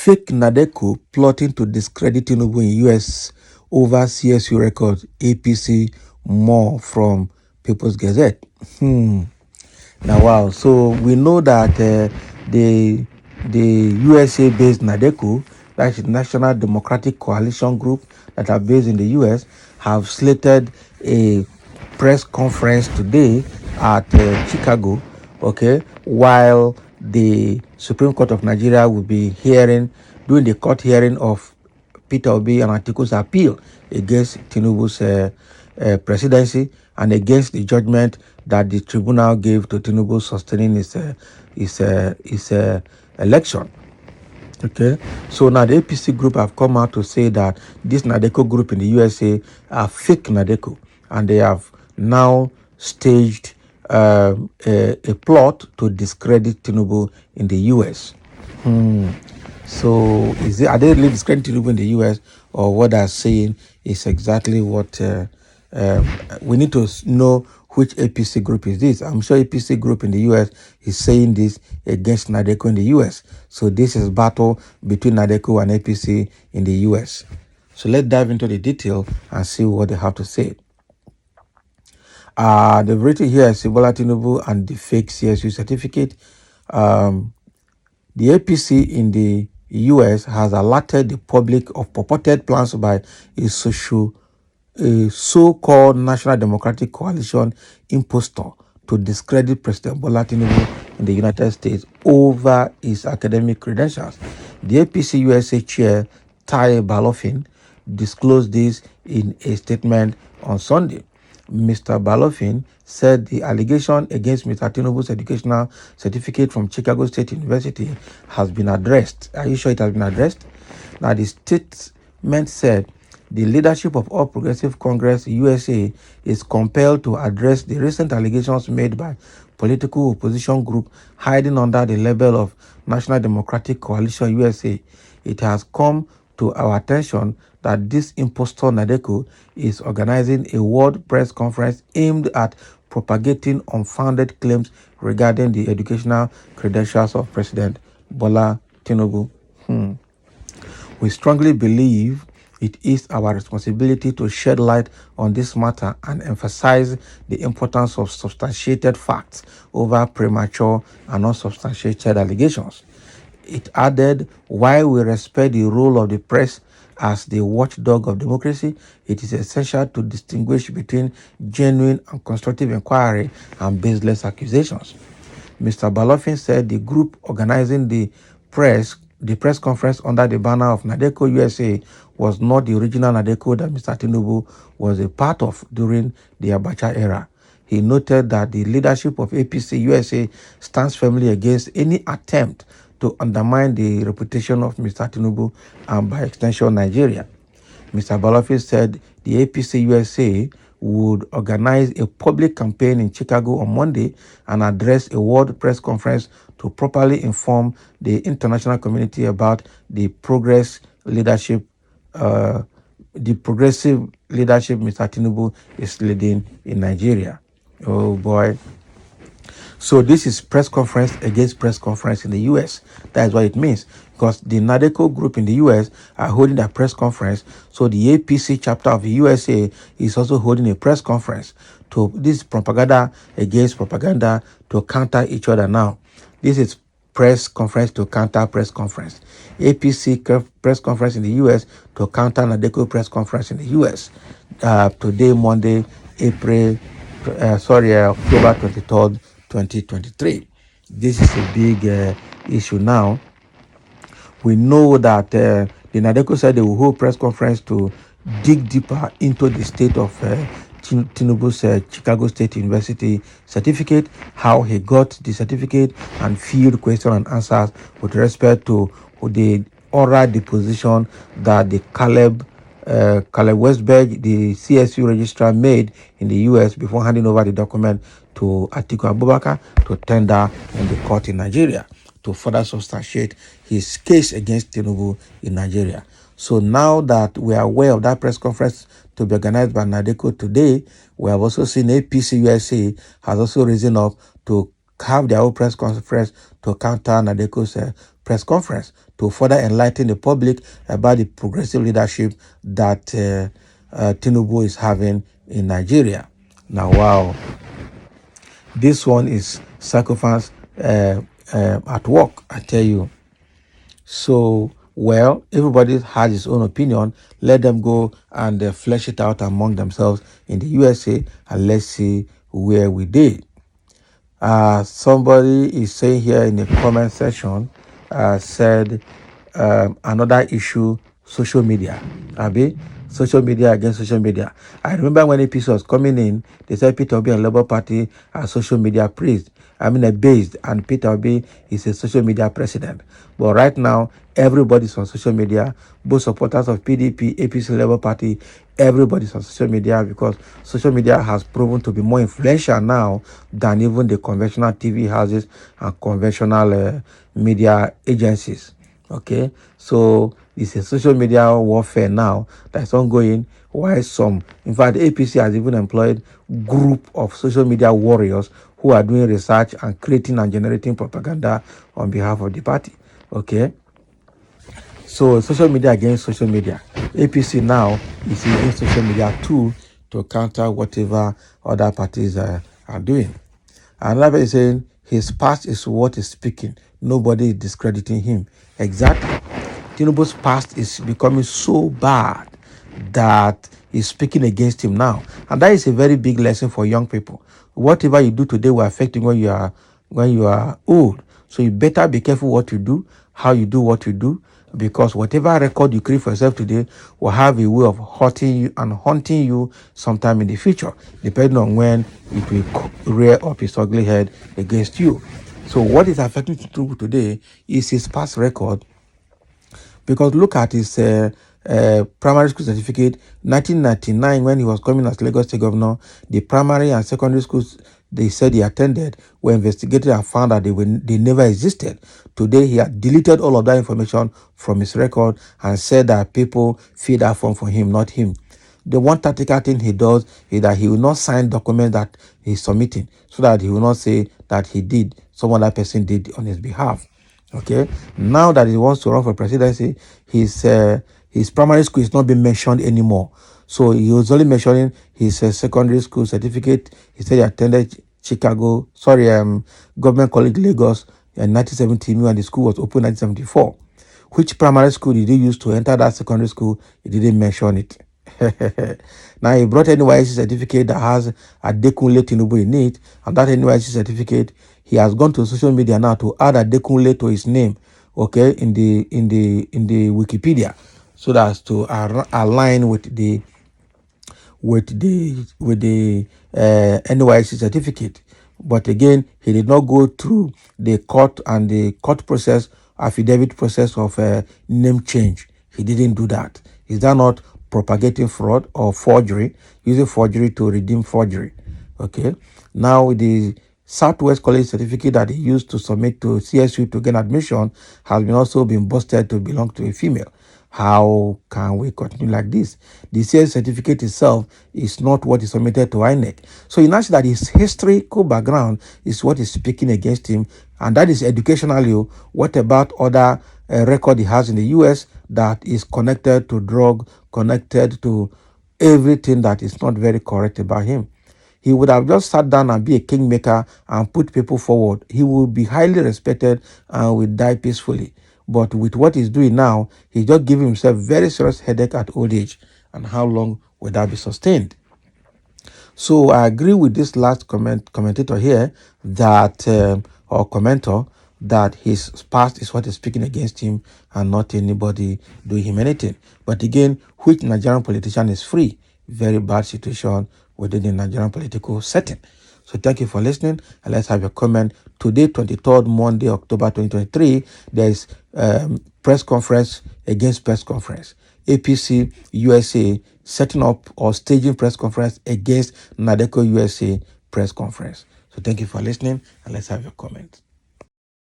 Fake Nadeco plotting to discredit Tinubu in US over CSU record, APC more from People's Gazette. Now, wow. So we know that the USA-based Nadeco, that's the National Democratic Coalition Group that are based in the US, have slated a press conference today at Chicago, okay, while the Supreme Court of Nigeria will be doing the court hearing of Peter Obi and Atiku's appeal against Tinubu's presidency and against the judgment that the tribunal gave to Tinubu sustaining his election. Okay, so now the APC group have come out to say that this Nadeco group in the USA are fake Nadeco, and they have now staged a plot to discredit Tinubu in the US. So are they really discrediting Tinubu in the US, or what they're saying is exactly what we need to know which APC group is this. I'm sure APC group in the US is saying this against Nadeco in the US. So this is battle between Nadeco and APC in the US. So let's dive into the detail and see what they have to say. They've written here Bola Tinubu and the fake CSU certificate. The APC in the US has alerted the public of purported plans by a so-called National Democratic Coalition impostor to discredit President Bola Tinubu in the United States over his academic credentials. The APC USA chair, Tai Balofin, disclosed this in a statement on Sunday. Mr. Balofin said the allegation against Mr. Tinubu's educational certificate from Chicago State University has been addressed. Are you sure it has been addressed? Now, the statement said the leadership of All Progressive Congress USA is compelled to address the recent allegations made by political opposition group hiding under the label of National Democratic Coalition USA. It has come to our attention that this impostor Nadeco is organizing a world press conference aimed at propagating unfounded claims regarding the educational credentials of President Bola Tinubu. We strongly believe it is our responsibility to shed light on this matter and emphasize the importance of substantiated facts over premature and unsubstantiated allegations. It added, while we respect the role of the press as the watchdog of democracy, it is essential to distinguish between genuine and constructive inquiry and baseless accusations. Mr. Balofin said the group organizing the press conference under the banner of Nadeco USA was not the original Nadeco that Mr. Tinubu was a part of during the Abacha era. He noted that the leadership of APC USA stands firmly against any attempt to undermine the reputation of Mr. Tinubu and by extension Nigeria. Mr. Balofin said the APC USA would organize a public campaign in Chicago on Monday and address a world press conference to properly inform the international community about the progressive leadership Mr. Tinubu is leading in Nigeria. Oh boy. So this is press conference against press conference in the US. That is what it means. Because the Nadeco group in the US are holding a press conference. So the APC chapter of the USA is also holding a press conference. To this propaganda against propaganda to counter each other now. This is press conference to counter press conference. APC press conference in the US to counter Nadeco press conference in the US. Today, Monday, October 23rd, 2023. This is a big issue now. We know that the Nadeco said they will hold press conference to dig deeper into the state of Tinubu's Chicago State University certificate, how he got the certificate, and field questions and answers with respect to the oral deposition that the Caleb Westberg, the CSU registrar, made in the US before handing over the document to Atiku Abubakar to tender in the court in Nigeria to further substantiate his case against Tinubu in Nigeria. So now that we are aware of that press conference to be organized by Nadeco today, we have also seen APC USA has also risen up to have their own press conference to counter Nadeco's press conference, to further enlighten the public about the progressive leadership that Tinubu is having in Nigeria. Now, wow, this one is sacrifice at work, I tell you. So, well, everybody has his own opinion. Let them go and flesh it out among themselves in the USA, and let's see where we did. Somebody is saying here in the comment section, said another issue, social media. Abi, social media against social media. I remember when APC was coming in, they said Peter Obi and Labour Party are social media praised. Based, and Peter Obi is a social media president. But right now, everybody's on social media, both supporters of PDP, APC, Labour Party, everybody's on social media because social media has proven to be more influential now than even the conventional TV houses and conventional media agencies. Okay, so it's a social media warfare now that's ongoing. Why some, in fact, the APC has even employed group of social media warriors who are doing research and creating and generating propaganda on behalf of the party. Okay, so social media against social media. APC now is using social media too to counter whatever other parties are doing. Another is saying his past is what is speaking. Nobody is discrediting him. Exactly. Tinubu's past is becoming so bad that he's speaking against him now. And that is a very big lesson for young people. Whatever you do today will affect you when you are old. So you better be careful what you do, how you do what you do, because whatever record you create for yourself today will have a way of hurting you and haunting you sometime in the future, depending on when it will rear up its ugly head against you. So what is affecting Tinubu today is his past record, because look at his primary school certificate. 1999, when he was coming as Lagos State Governor, the primary and secondary schools they said he attended were investigated and found that they never existed. Today, he had deleted all of that information from his record and said that people fill that form for him, not him. The one tactical thing he does is that he will not sign documents that he's submitting, so that he will not say that he did, some other person did on his behalf. Okay, now that he wants to run for presidency, his primary school is not being mentioned anymore. So he was only mentioning his secondary school certificate. He said he attended Government College Lagos in 1970, and the school was opened in 1974. Which primary school did he use to enter that secondary school? He didn't mention it. Now he brought NYSC certificate that has Adekunle Tinubu in it, and that NYSC certificate, he has gone to social media now to add Adekunle to his name, okay, in the Wikipedia, so that's to align with the NYSC certificate. But again, he did not go through the court and the court process, affidavit process of name change. He didn't do that. Is that not propagating fraud or forgery, using forgery to redeem forgery? Okay. Now the Southwest College certificate that he used to submit to CSU to gain admission has also been busted to belong to a female. How can we continue like this? The CS certificate itself is not what is submitted to INEC. So you know that his historical background is what is speaking against him, and that is educationally. What about other record he has in the US that is connected to drug, connected to everything that is not very correct about him? He would have just sat down and be a kingmaker and put people forward. He would be highly respected and would die peacefully. But with what he's doing now, he's just giving himself very serious headache at old age. And how long will that be sustained? So I agree with this last commentator here that, or commenter, that his past is what is speaking against him and not anybody doing him anything. But again, which Nigerian politician is free? Very bad situation within the Nigerian political setting. So thank you for listening, and let's have your comment. Today, 23rd Monday, October 2023, there is press conference against press conference. APC USA setting up or staging press conference against Nadeco USA press conference. So thank you for listening, and let's have your comment.